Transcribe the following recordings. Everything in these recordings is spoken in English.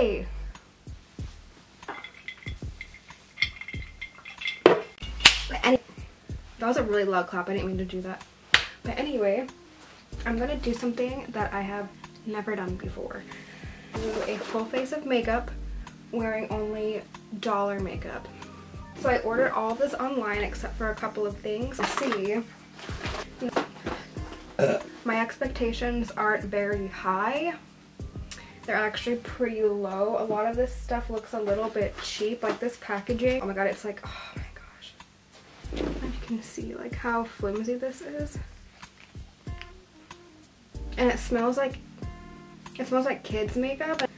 Hey! That was a really loud clap. I didn't mean to do that. But anyway, I'm gonna do something that I have never done before. Do a full face of makeup wearing only dollar makeup. So I ordered all of this online except for a couple of things. Let's see. My expectations aren't very high. They're actually pretty low. A lot of this stuff looks a little bit cheap. Like this packaging. Oh my god, it's like, oh my gosh. You can see like how flimsy this is. And it smells like kids makeup.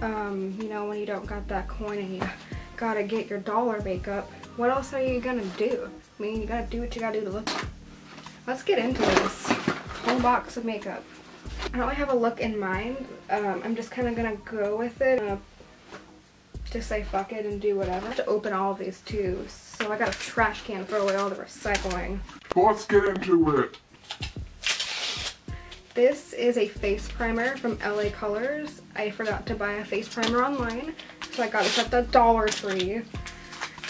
You know, when you don't got that coin and you gotta get your dollar makeup, what else are you gonna do? I mean, you gotta do what you gotta do to look. Let's get into this whole box of makeup. I don't really have a look in mind. I'm just kind of gonna go with it. Just say fuck it and do whatever. I have to open all of these too, so I got a trash can to throw away all the recycling. Let's get into it. This is a face primer from LA Colors. I forgot to buy a face primer online, so I got this at the Dollar Tree.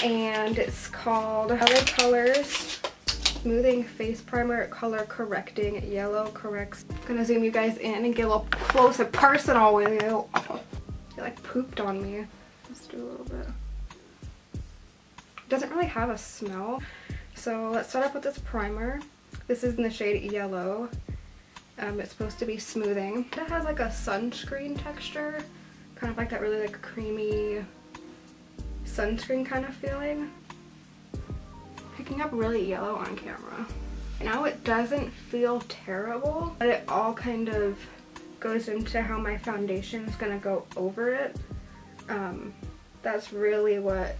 And it's called LA Colors Smoothing Face Primer Color Correcting Yellow Corrects. I'm gonna zoom you guys in and get a little close and personal with you. Oh, it like pooped on me. Let's do a little bit. It doesn't really have a smell. So let's start off with this primer. This is in the shade Yellow. It's supposed to be smoothing. It has like a sunscreen texture, kind of like that really like creamy sunscreen kind of feeling. Picking up really yellow on camera. Now it doesn't feel terrible, but it all kind of goes into how my foundation is gonna go over it. That's really what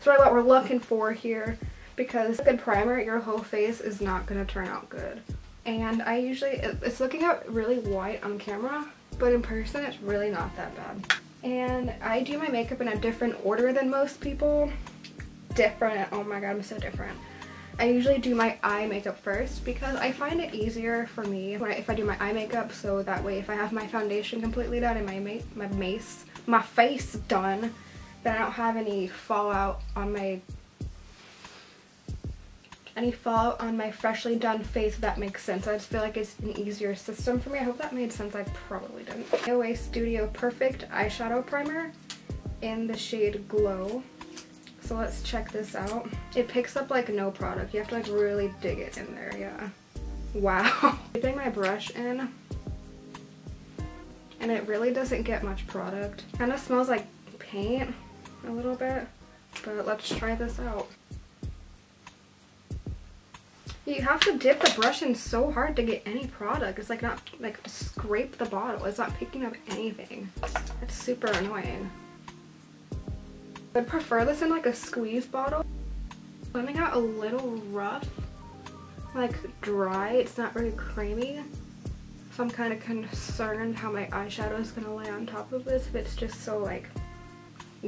we're looking for here, because a good primer, your whole face is not gonna turn out good. And I usually, it's looking out really white on camera, but in person it's really not that bad. And I do my makeup in a different order than most people. Different, oh my god, I'm so different. I usually do my eye makeup first because I find it easier for me if I do my eye makeup, so that way if I have my foundation completely done and my face done, then I don't have any fallout on my freshly done face, if that makes sense. I just feel like it's an easier system for me. I hope that made sense. I probably didn't. OA Studio Perfect eyeshadow primer in the shade Glow. So let's check this out. It picks up like no product. You have to like really dig it in there, yeah. Wow. Dipping my brush in, and it really doesn't get much product. Kind of smells like paint a little bit, but let's try this out. You have to dip the brush in so hard to get any product. It's like not like to scrape the bottle. It's not picking up anything. It's super annoying. I'd prefer this in like a squeeze bottle. Coming out a little rough, like dry. It's not very creamy. So I'm kind of concerned how my eyeshadow is gonna lay on top of this if it's just so like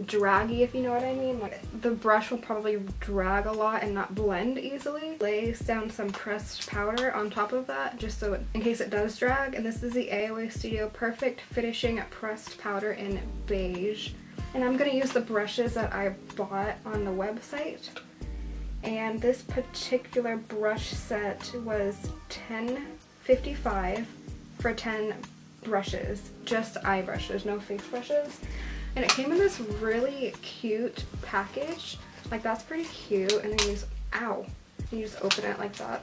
draggy, if you know what I mean. Like the brush will probably drag a lot and not blend easily. Lays down some pressed powder on top of that just so in case it does drag. And this is the AOA Studio Perfect Finishing Pressed Powder in Beige. And I'm going to use the brushes that I bought on the website. And this particular brush set was $10.55 for 10 brushes. Just eye brushes, no face brushes. And it came in this really cute package. Like that's pretty cute. And then you just open it like that.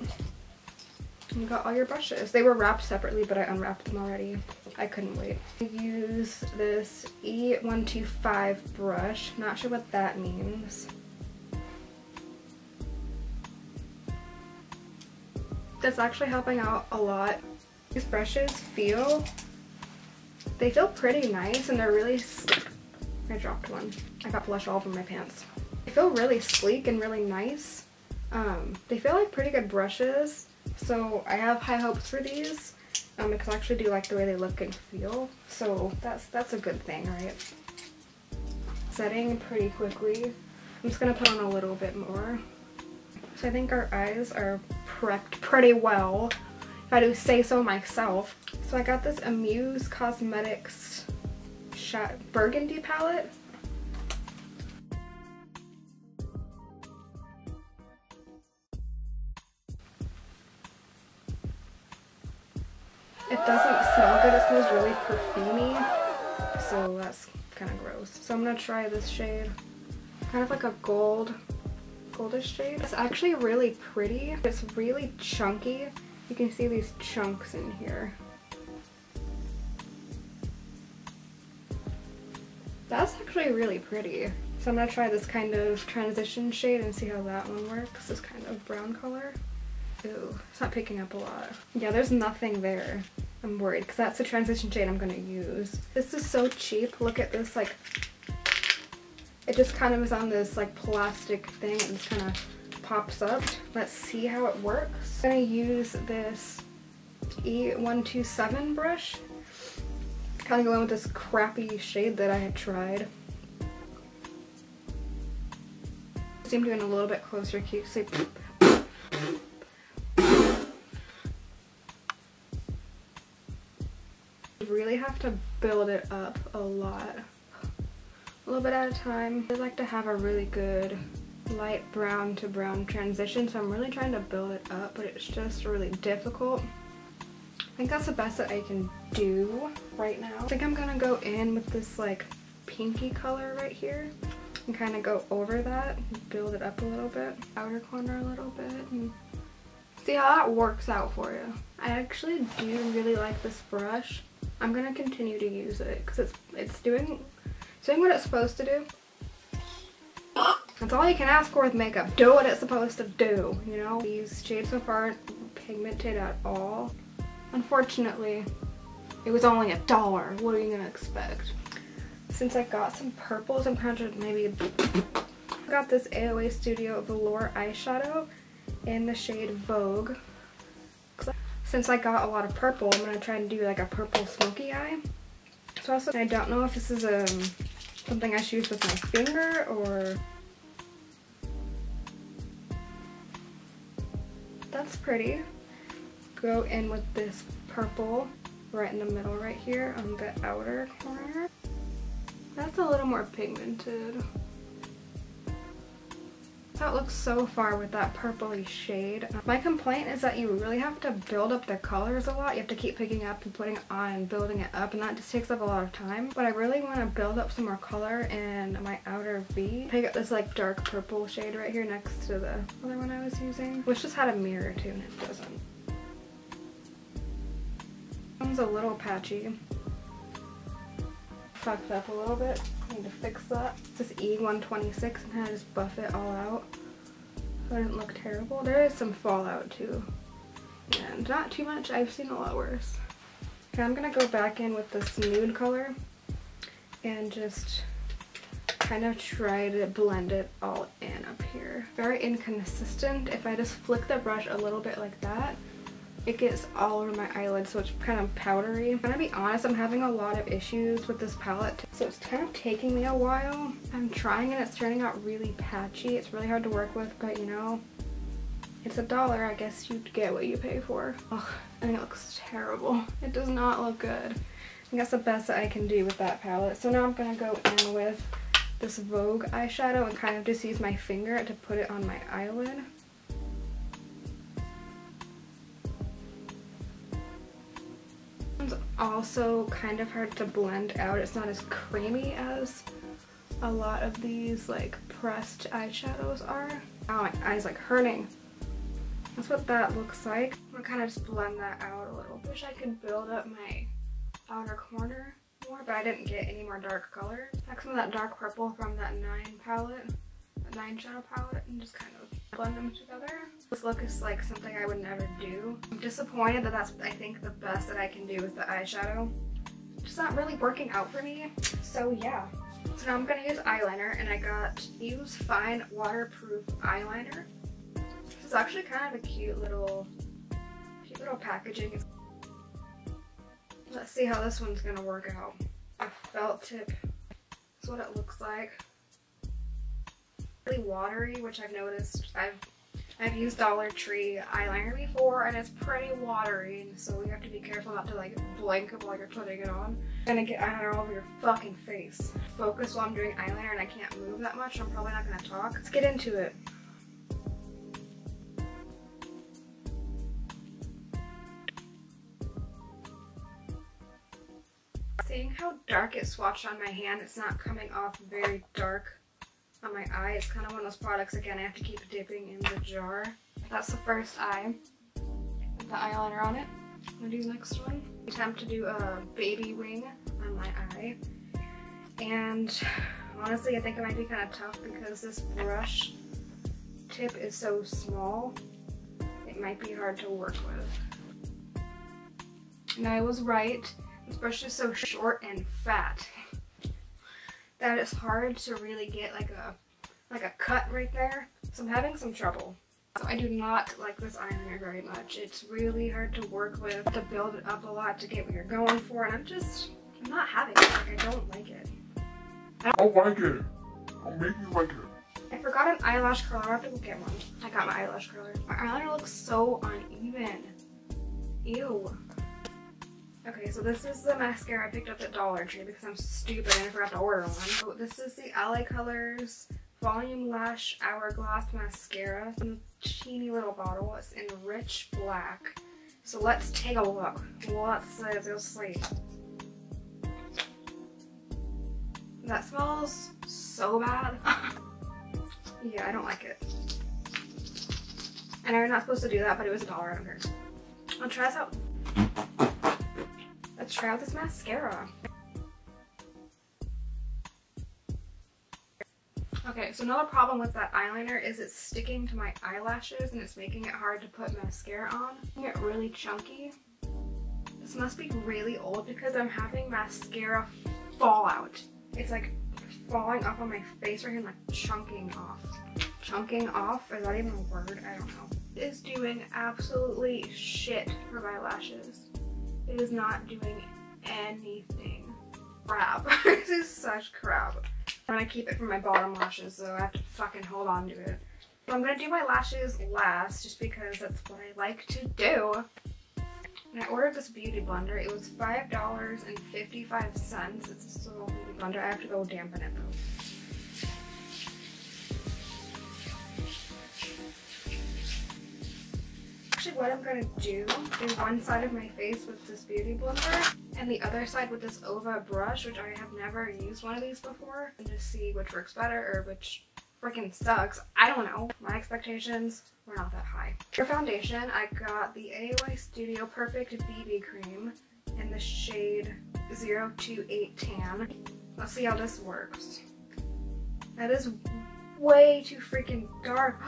And you got all your brushes. They were wrapped separately, but I unwrapped them already. I couldn't wait. I use this E125 brush. Not sure what that means. That's actually helping out a lot. These brushes feel pretty nice, and they're really, I dropped one. I got blush all over my pants. They feel really sleek and really nice. They feel like pretty good brushes. So I have high hopes for these because I actually do like the way they look and feel. So that's a good thing, right? Setting pretty quickly. I'm just going to put on a little bit more. So I think our eyes are prepped pretty well, if I do say so myself. So I got this Amuse Cosmetics burgundy palette. It doesn't smell good, it smells really perfumey, so that's kind of gross. So I'm gonna try this shade, kind of like a goldish shade. It's actually really pretty. It's really chunky. You can see these chunks in here. That's actually really pretty. So I'm gonna try this kind of transition shade and see how that one works. This kind of brown color. Ooh, it's not picking up a lot. Yeah, there's nothing there. I'm worried because that's the transition shade I'm gonna use. This is so cheap. Look at this, like, it just kind of is on this like plastic thing and just kind of pops up. Let's see how it works. I'm gonna use this E127 brush. Kind of going with this crappy shade that I had tried. Zoom in a little bit closer, can you see? You really have to build it up a lot. A little bit at a time. I like to have a really good light brown to brown transition, so I'm really trying to build it up, but it's just really difficult. I think that's the best that I can do right now. I think I'm gonna go in with this like pinky color right here and kind of go over that, build it up a little bit, outer corner a little bit, and see how that works out for you. I actually do really like this brush. I'm gonna continue to use it because it's doing what it's supposed to do. That's all you can ask for with makeup. Do what it's supposed to do, you know? These shades so far aren't pigmented at all. Unfortunately, it was only $1. What are you gonna expect? Since I got some purples, I'm kind of maybe... I got this AOA Studio Velour eyeshadow in the shade Vogue. Since I got a lot of purple, I'm gonna try and do like a purple smoky eye. So also, I don't know if this is something I should use with my finger or... That's pretty. Go in with this purple right in the middle right here on the outer corner. That's a little more pigmented. That's how it looks so far with that purpley shade. My complaint is that you really have to build up the colors a lot. You have to keep picking up and putting it on and building it up, and that just takes up a lot of time. But I really want to build up some more color in my outer V. Pick up this like dark purple shade right here next to the other one I was using, which just had a mirror too, and it doesn't. This one's a little patchy. Fucked up a little bit. I need to fix that. This E126 and kind of just buff it all out so it doesn't look terrible. There is some fallout too, and not too much. I've seen a lot worse. Okay, I'm gonna go back in with this nude color and just kind of try to blend it all in up here. Very inconsistent. If I just flick the brush a little bit like that, it gets all over my eyelid, so it's kind of powdery. I'm gonna be honest, I'm having a lot of issues with this palette, so it's kind of taking me a while. I'm trying and it's turning out really patchy. It's really hard to work with, but you know, it's $1. I guess you get what you pay for. Ugh, I think it looks terrible. It does not look good. I think that's the best that I can do with that palette. So now I'm gonna go in with this Vogue eyeshadow and kind of just use my finger to put it on my eyelid. It's also kind of hard to blend out. It's not as creamy as a lot of these like pressed eyeshadows are. Oh, my eye's like hurting. That's what that looks like. I'm gonna kind of just blend that out a little. Wish I could build up my outer corner more, but I didn't get any more dark colors. Like some of that dark purple from that 9 palette, that 9 shadow palette, and just kind of blend them together. This look is like something I would never do. I'm disappointed that that's, I think, the best that I can do with the eyeshadow. It's just not really working out for me. So yeah. So now I'm gonna use eyeliner, and I got Use Fine Waterproof Eyeliner. This is actually kind of a cute little packaging. Let's see how this one's gonna work out. A felt tip is what it looks like. Really watery, which I've noticed. I've I've used Dollar Tree eyeliner before and it's pretty watery, so you have to be careful not to like blink while you're putting it on. You're gonna get eyeliner all over your fucking face. Focus while I'm doing eyeliner and I can't move that much, so I'm probably not gonna talk. Let's get into it. Seeing how dark it swatched on my hand, it's not coming off very dark on my eye. It's kind of one of those products, again, I have to keep dipping in the jar. That's the first eye with the eyeliner on it. I'm gonna do the next one. Attempt to do a baby wing on my eye. And honestly, I think it might be kind of tough because this brush tip is so small. It might be hard to work with. And I was right. This brush is so short and fat that it's hard to really get like a cut right there. So I'm having some trouble. So I do not like this eyeliner very much. It's really hard to work with, to build it up a lot to get what you're going for, and I'm not having it. Like, I don't like it. I like it. I'll make you like it. I forgot an eyelash curler. I have to go get one. I got my eyelash curler. My eyeliner looks so uneven. Ew. Okay, so this is the mascara I picked up at Dollar Tree because I'm stupid and I forgot to order one. So this is the LA Colors Volume Lash Hourglass Mascara. It's in a teeny little bottle. It's in rich black. So let's take a look. Let's see. That smells so bad. Yeah, I don't like it. I know you're not supposed to do that, but it was $1. I don't care. Let's try this out. Let's try out this mascara. Okay, so another problem with that eyeliner is it's sticking to my eyelashes and it's making it hard to put mascara on. Making it really chunky. This must be really old because I'm having mascara fall out. It's like falling off on my face right here and like chunking off. Chunking off? Is that even a word? I don't know. It is doing absolutely shit for my lashes. It is not doing anything. Crap. This is such crap. I'm gonna keep it for my bottom lashes, so I have to fucking hold on to it. So I'm gonna do my lashes last, just because that's what I like to do. And I ordered this beauty blender. It was $5.55. It's a little beauty blender. I have to go dampen it though. Actually, what I'm gonna do is one side of my face with this beauty blender and the other side with this Ova brush, which I have never used one of these before, and just see which works better or which freaking sucks. I don't know. My expectations were not that high. For foundation, I got the AOI Studio Perfect BB Cream in the shade 028 Tan. Let's see how this works. That is way too freaking dark.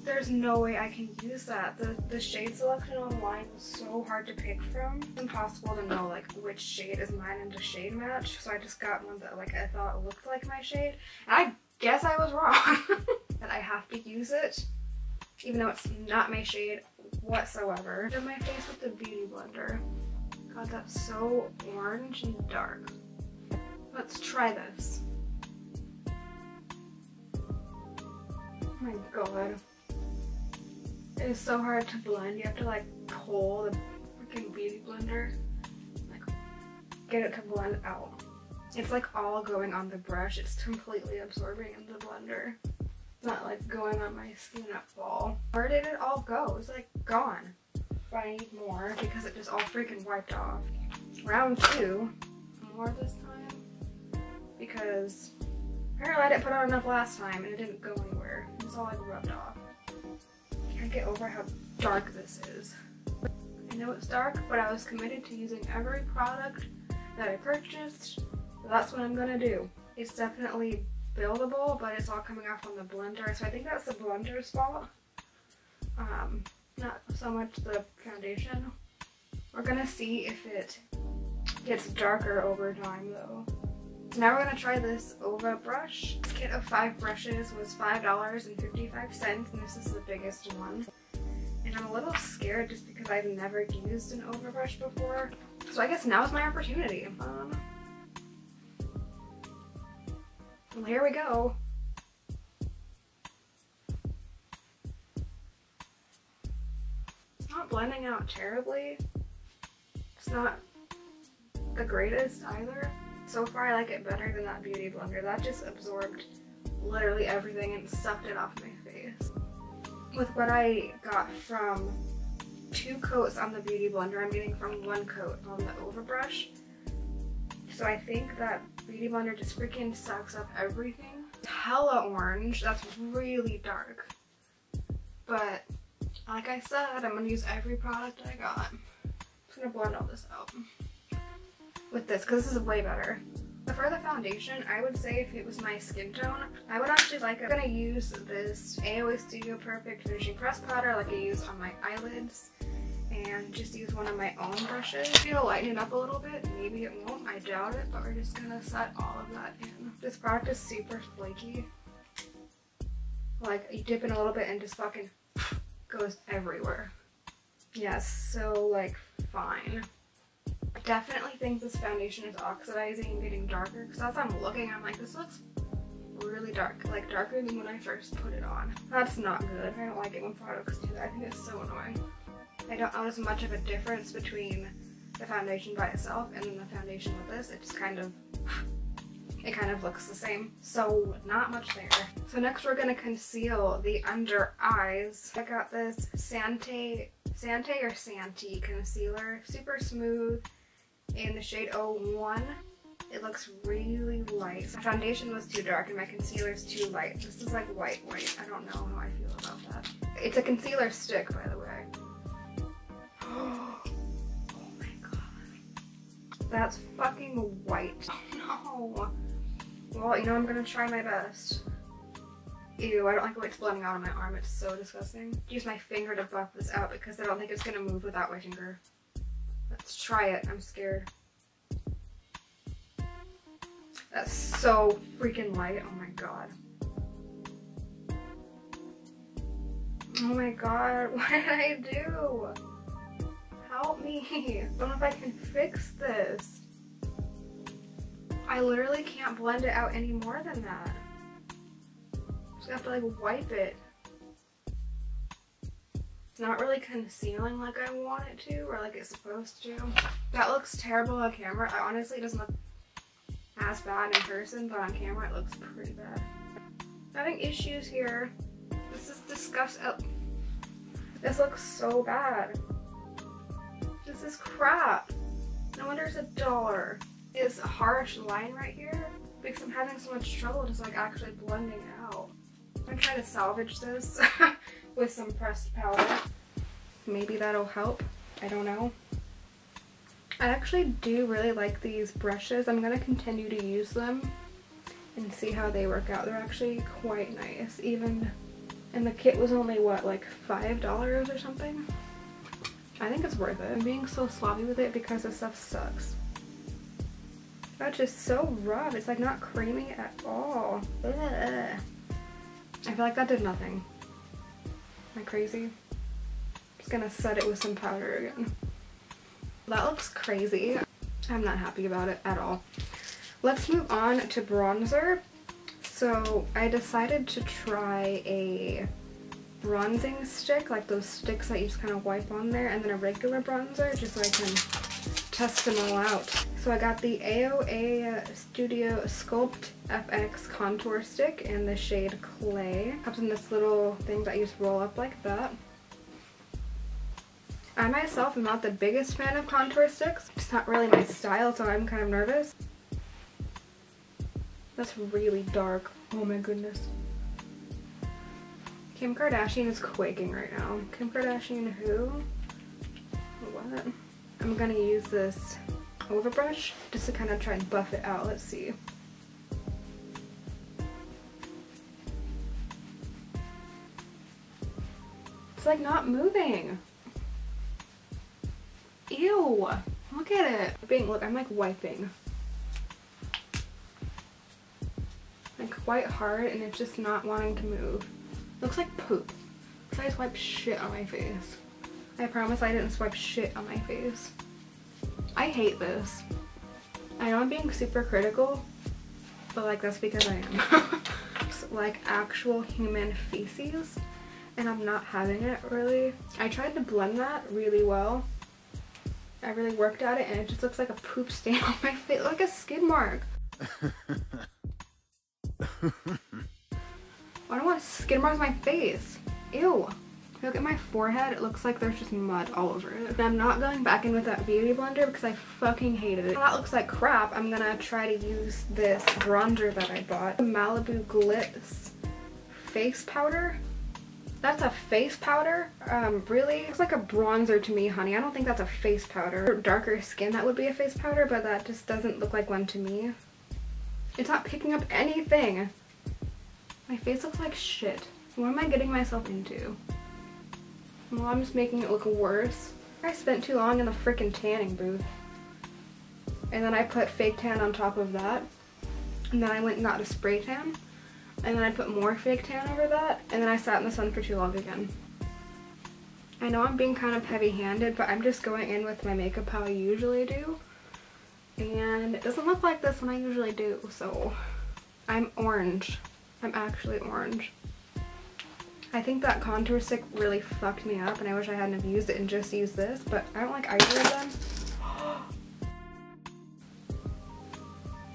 There's no way I can use that. The shade selection online was so hard to pick from. It's impossible to know like which shade is mine and to shade match. So I just got one that like I thought looked like my shade. And I guess I was wrong. That I have to use it, even though it's not my shade whatsoever. In my face with the beauty blender. God, that's so orange and dark. Let's try this. Oh my god. It is so hard to blend. You have to like pull the freaking beauty blender, like get it to blend out. It's like all going on the brush. It's completely absorbing in the blender. It's not like going on my skin at all. Where did it all go? It's like gone. But I need more because it just all freaking wiped off. Round 2, more this time, because apparently I didn't put on enough last time and it didn't go anywhere. It's all like rubbed off. Can't get over how dark this is. I know it's dark, but I was committed to using every product that I purchased, so that's what I'm gonna do. It's definitely buildable, but it's all coming off on the blender, so I think that's the blender's fault. Not so much the foundation. We're gonna see if it gets darker over time though. So now we're gonna try this Ova brush. This kit of 5 brushes was $5.55, and this is the biggest one. And I'm a little scared just because I've never used an Ova brush before. So I guess now's my opportunity. Well, here we go. blending out terribly. It's not the greatest either. So far I like it better than that beauty blender. That just absorbed literally everything and sucked it off my face. With what I got from 2 coats on the beauty blender, I'm getting from 1 coat on the overbrush. So I think that beauty blender just freaking sucks up everything. It's hella orange. That's really dark. But like I said, I'm gonna use every product I got. I'm just gonna blend all this out with this because this is way better. But for the foundation, I would say if it was my skin tone, I would actually like it. I'm gonna use this AOA Studio Perfect Finishing Press Powder like I use on my eyelids, and just use one of my own brushes. It'll lighten it up a little bit. Maybe it won't, I doubt it, but we're just gonna set all of that in. This product is super flaky. Like, you dip in a little bit and just fucking goes everywhere. Yes, so like, fine. I definitely think this foundation is oxidizing and getting darker, because as I'm looking, I'm like, this looks really dark, like darker than when I first put it on. That's not good. I don't like it when products do that. I think it's so annoying. I don't notice much of a difference between the foundation by itself and then the foundation with this. It just kind of looks the same. So not much there. So next we're gonna conceal the under eyes. I got this Sante concealer, super smooth, in the shade 01. It looks really light. My foundation was too dark and my concealer is too light. This is like white. I don't know how I feel about that. It's a concealer stick, by the way. Oh my god. That's fucking white. Oh no. Well, you know, I'm gonna try my best. Ew, I don't like the way it's blending out on my arm. It's so disgusting. Use my finger to buff this out because I don't think it's gonna move without my finger. Let's try it. I'm scared. That's so freaking light. Oh my god. Oh my god. What did I do? Help me. I don't know if I can fix this. I literally can't blend it out any more than that. Just have to like wipe it. It's not really concealing like I want it to, or like it's supposed to. That looks terrible on camera. Honestly, it doesn't look as bad in person, but on camera it looks pretty bad. Having issues here. This is disgusting. Oh. This looks so bad. This is crap. No wonder it's $1. It's a harsh line right here because I'm having so much trouble just like actually blending out. I'm gonna try to salvage this with some pressed powder. Maybe that'll help. I don't know. I actually do really like these brushes. I'm gonna continue to use them and see how they work out. They're actually quite nice. And the kit was only what, like $5 or something? I think it's worth it. I'm being so sloppy with it because this stuff sucks. That's just so rough. It's like not creamy at all. Ugh. I feel like that did nothing. Am I crazy? Just gonna set it with some powder again. That looks crazy. I'm not happy about it at all. Let's move on to bronzer. So I decided to try a bronzing stick, like those sticks that you just kind of wipe on there, and then a regular bronzer just so I can test them all out. So I got the AOA Studio Sculpt FX contour stick in the shade Clay. Comes in this little thing that you just roll up like that. I myself am not the biggest fan of contour sticks. It's not really my style, so I'm kind of nervous. That's really dark. Oh my goodness. Kim Kardashian is quaking right now. Kim Kardashian who? What? I'm gonna use this overbrush just to kind of try and buff it out. Let's see. It's like not moving. Ew. Look at it. Look, I'm like wiping. Like quite hard and it's just not wanting to move. Looks like poop. Because I just wiped shit on my face. I promise I didn't swipe shit on my face. I hate this. I know I'm being super critical, but like that's because I am. It's like actual human feces. and I'm not having it really. I tried to blend that really well. I really worked at it and it just looks like a poop stain on my face, like a skid mark. I don't want skid marks on my face. Ew. Look at my forehead, it looks like there's just mud all over it. And I'm not going back in with that beauty blender because I fucking hated it. That looks like crap. I'm gonna try to use this bronzer that I bought. The Malibu Glitz face powder. That's a face powder? Really? It's like a bronzer to me, honey. I don't think that's a face powder. For darker skin, that would be a face powder, but that just doesn't look like one to me. It's not picking up anything. My face looks like shit. What am I getting myself into? Well, I'm just making it look worse. I spent too long in the freaking tanning booth. And then I put fake tan on top of that. And then I went and got a spray tan. And then I put more fake tan over that. And then I sat in the sun for too long again. I know I'm being kind of heavy-handed, but I'm just going in with my makeup how I usually do. And it doesn't look like this when I usually do, so I'm orange. I'm actually orange. I think that contour stick really fucked me up and I wish I hadn't have used it and just used this, but I don't like either of them.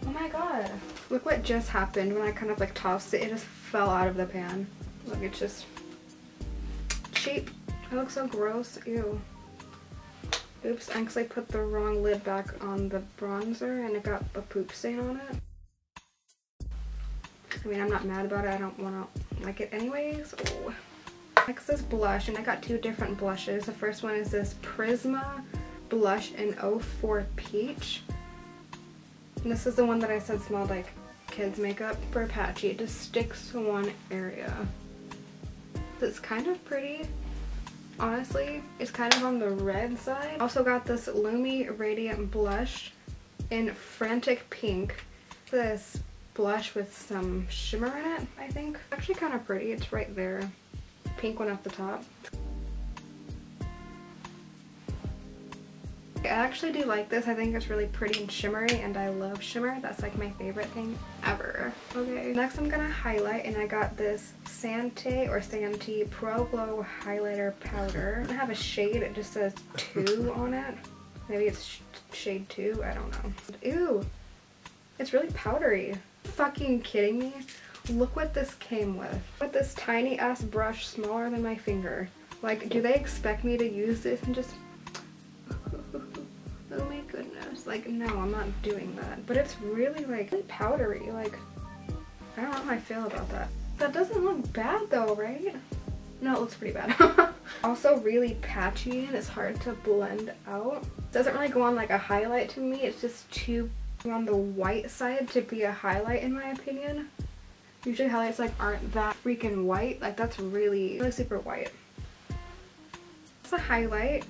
Oh my god. Look what just happened when I kind of like tossed it. It just fell out of the pan. Look, it's just cheap. It looks so gross. Ew. Oops, I actually put the wrong lid back on the bronzer and it got a poop stain on it. I mean, I'm not mad about it. I don't want to like it anyways. Oh. Next is blush, and I got two different blushes. The first one is this Prisma blush in 04 Peach. And this is the one that I said smelled like kids makeup for patchy. It just sticks to one area. It's kind of pretty. Honestly, it's kind of on the red side. Also got this Lumi Radiant blush in Frantic Pink. This blush with some shimmer in it, I think. Actually kind of pretty. It's right there. Pink one at the top. I actually do like this. I think it's really pretty and shimmery, and I love shimmer. That's like my favorite thing ever. Okay, next I'm gonna highlight, and I got this Sante Pro Glow highlighter powder. I have a shade. It just says 2 on it. Maybe it's shade 2. I don't know. Ew, it's really powdery. Fucking kidding me? Look what this came with. With this tiny ass brush smaller than my finger. Like, do they expect me to use this and just oh my goodness. Like, no, I'm not doing that. But it's really like really powdery. Like, I don't know how I feel about that. That doesn't look bad though, right? No, it looks pretty bad. Also really patchy and it's hard to blend out. It doesn't really go on like a highlight to me. It's just too on the white side to be a highlight in my opinion. Usually highlights like aren't that freaking white. Like that's really super white. It's a highlight.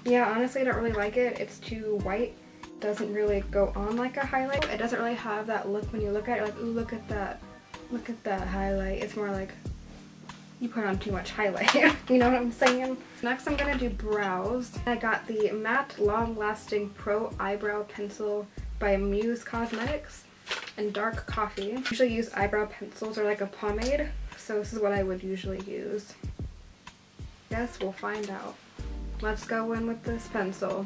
Yeah, honestly I don't really like it. It's too white. It doesn't really go on like a highlight. It doesn't really have that look when you look at it like, ooh, look at that. Look at that highlight. It's more like you put on too much highlight. You know what I'm saying? Next I'm gonna do brows. I got the Matte Long Lasting Pro Eyebrow Pencil by Muse Cosmetics in Dark Coffee. I usually use eyebrow pencils or like a pomade, so this is what I would usually use. Guess we'll find out. Let's go in with this pencil.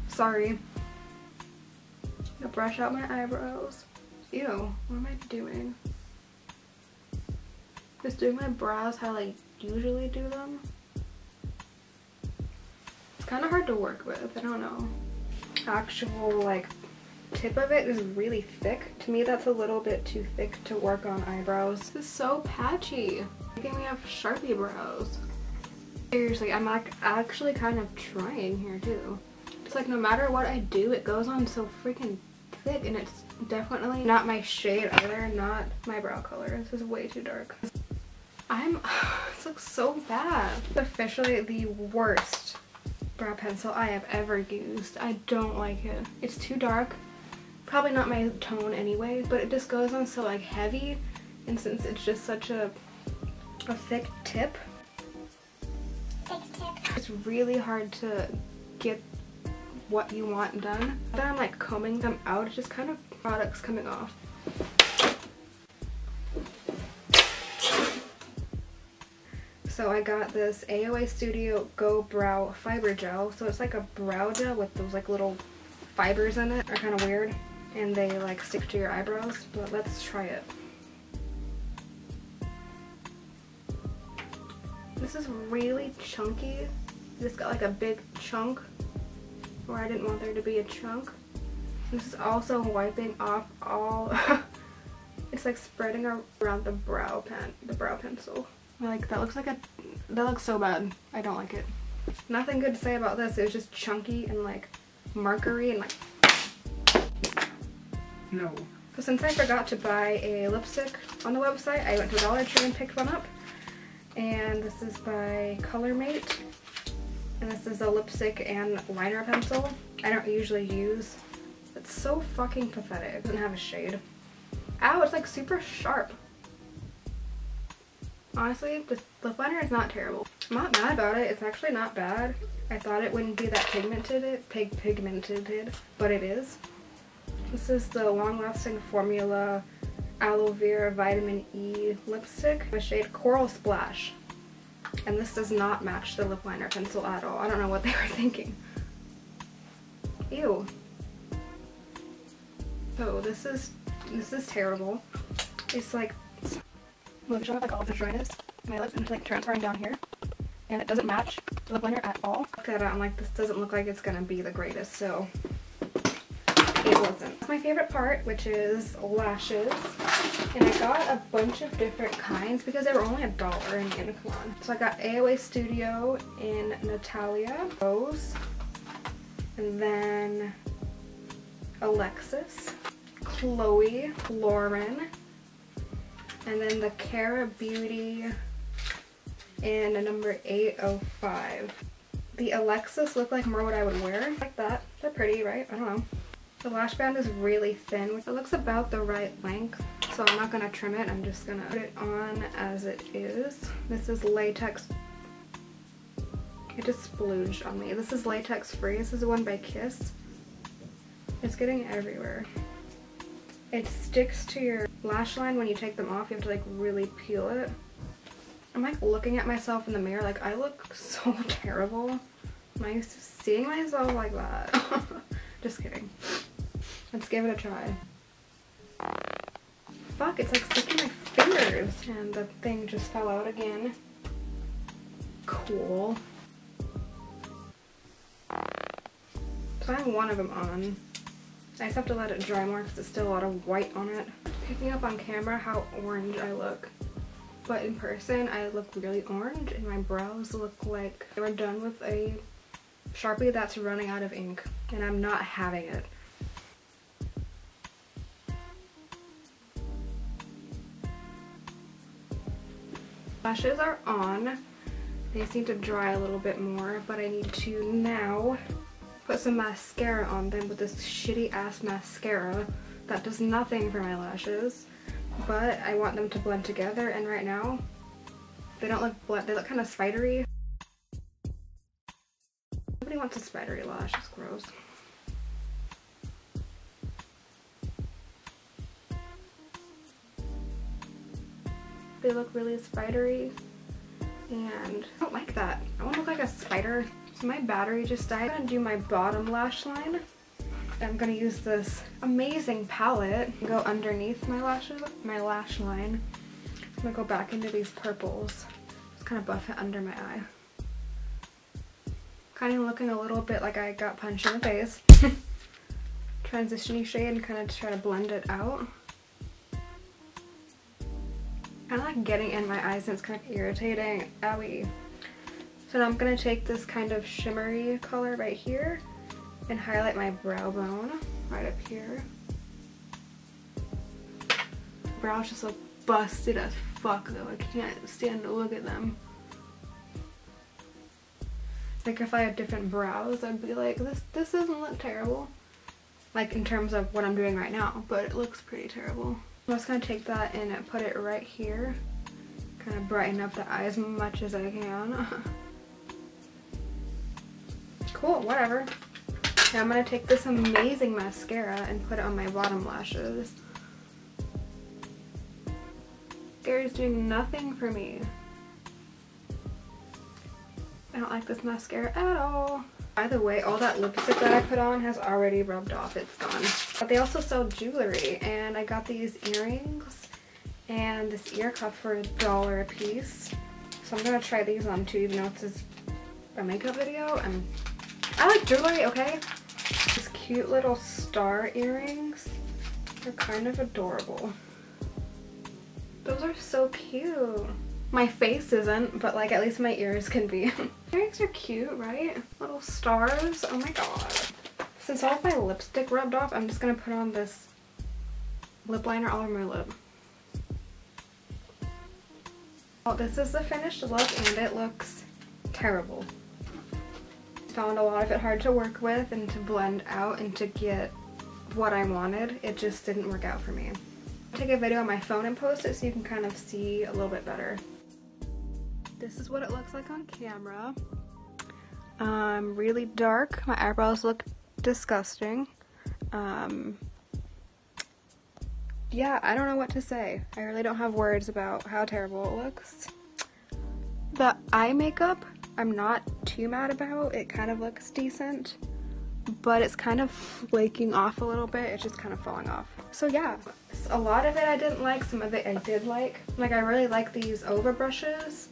Sorry. I'm gonna brush out my eyebrows. Ew, what am I doing? Just doing my brows how I usually do them. It's kind of hard to work with, I don't know. Actual like tip of it is really thick. To me that's a little bit too thick to work on eyebrows. This is so patchy. Making me have Sharpie brows. Seriously, I'm like actually kind of trying here too. It's like no matter what I do, it goes on so freaking thick and it's definitely not my shade either, not my brow color. This is way too dark. This looks so bad. It's officially the worst brow pencil I have ever used. I don't like it. It's too dark. Probably not my tone anyway, but it just goes on so like heavy, and since it's just such a thick tip. Thick it's really hard to get what you want done. Then I'm like combing them out, it's just kind of products coming off. So I got this AOA Studio Go Brow Fiber Gel. So it's like a brow gel with those like little fibers in it. They're kind of weird and they like stick to your eyebrows, but let's try it. This is really chunky. It's got like a big chunk where I didn't want there to be a chunk. This is also wiping off all it's like spreading around the brow pencil. Like that looks so bad. I don't like it. Nothing good to say about this. It was just chunky and like markery and like no. So since I forgot to buy a lipstick on the website, I went to Dollar Tree and picked one up. And this is by ColorMate. And this is a lipstick and liner pencil. I don't usually use. It's so fucking pathetic. It doesn't have a shade. Ow, it's like super sharp. Honestly, this lip liner is not terrible. I'm not mad about it. It's actually not bad. I thought it wouldn't be that pigmented, but it is. This is the long-lasting formula Aloe Vera Vitamin E lipstick, the shade Coral Splash. And this does not match the lip liner pencil at all. I don't know what they were thinking. Ew. So this is terrible. It's like like all the dryness in my lips and it's like transferring down here, and it doesn't match the lip liner at all. Look at it, I'm like, this doesn't look like it's gonna be the greatest, so it wasn't. That's my favorite part, which is lashes, and I got a bunch of different kinds because they were only $1 in Unicron. So I got AOA Studio in Natalia, Rose, and then Alexis, Chloe, Lauren, and then the Cara Beauty in a number 805. The Alexis look like more what I would wear. Like that. They're pretty, right? I don't know. The lash band is really thin. It looks about the right length, so I'm not going to trim it. I'm just going to put it on as it is. This is latex. It just splooged on me. This is latex free. This is the one by Kiss. It's getting everywhere. It sticks to your lash line when you take them off. You have to like really peel it. I'm like looking at myself in the mirror like I look so terrible. Am I used to seeing myself like that? Just kidding. Let's give it a try. Fuck, it's like sticking my fingers. And the thing just fell out again. Cool. So I have one of them on. I just have to let it dry more because there's still a lot of white on it. Picking up on camera how orange I look. But in person, I look really orange and my brows look like they were done with a Sharpie that's running out of ink. And I'm not having it. Lashes are on. They just need to dry a little bit more, but I need to now put some mascara on them with this shitty ass mascara that does nothing for my lashes, but I want them to blend together, and right now they don't look blend, they look kind of spidery. Nobody wants a spidery lash, it's gross. They look really spidery and I don't like that. I want to look like a spider. So my battery just died. I'm gonna do my bottom lash line. I'm gonna use this amazing palette and go underneath my lashes, my lash line. I'm gonna go back into these purples. Just kind of buff it under my eye. Kind of looking a little bit like I got punched in the face. Transition-y shade and kind of try to blend it out. Kind of like getting in my eyes and it's kind of irritating. Owie. So now I'm going to take this kind of shimmery color right here and highlight my brow bone right up here. Brows just look busted as fuck though. I can't stand to look at them. Like if I had different brows, I'd be like, this doesn't look terrible. Like in terms of what I'm doing right now, but it looks pretty terrible. I'm just going to take that and put it right here. Kind of brighten up the eye as much as I can. Cool, whatever. Now I'm gonna take this amazing mascara and put it on my bottom lashes. Mascara's doing nothing for me. I don't like this mascara at all. By the way, all that lipstick that I put on has already rubbed off. It's gone. But they also sell jewelry, and I got these earrings and this ear cuff for $1 a piece. So I'm gonna try these on too, even though it's a makeup video. I like jewelry, okay? These cute little star earrings. They're kind of adorable. Those are so cute. My face isn't, but like at least my ears can be. Earrings are cute, right? Little stars. Oh my god. Since all of my lipstick rubbed off, I'm just gonna put on this lip liner all over my lip. Well, this is the finished look and it looks terrible. Found a lot of it hard to work with and to blend out and to get what I wanted. It just didn't work out for me. I'll take a video on my phone and post it so you can kind of see a little bit better. This is what it looks like on camera. Really dark. My eyebrows look disgusting. Yeah, I don't know what to say. I really don't have words about how terrible it looks. The eye makeup, I'm not too mad about. It kind of looks decent, but it's kind of flaking off a little bit. It's just kind of falling off. So yeah, a lot of it I didn't like, some of it I did like. Like I really like these over brushes.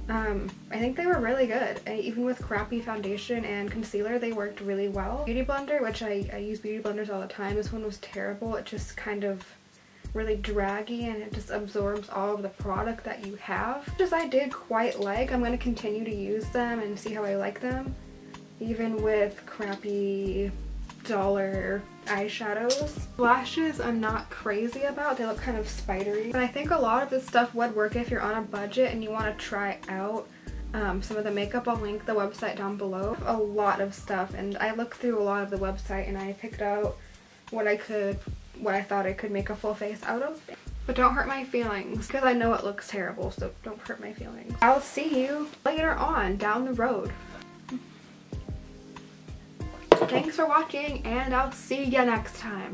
I think they were really good. Even with crappy foundation and concealer, they worked really well. Beauty blender, which I use beauty blenders all the time, this one was terrible. It just kind of really draggy and it just absorbs all of the product that you have. Which I did quite like. I'm going to continue to use them and see how I like them. Even with crappy dollar eyeshadows. Lashes I'm not crazy about. They look kind of spidery. But I think a lot of this stuff would work if you're on a budget and you want to try out some of the makeup. I'll link the website down below. A lot of stuff, and I looked through a lot of the website and I picked out what I thought I could make a full face out of. But don't hurt my feelings, because I know it looks terrible, so don't hurt my feelings. I'll see you later on down the road. Thanks for watching, and I'll see you next time.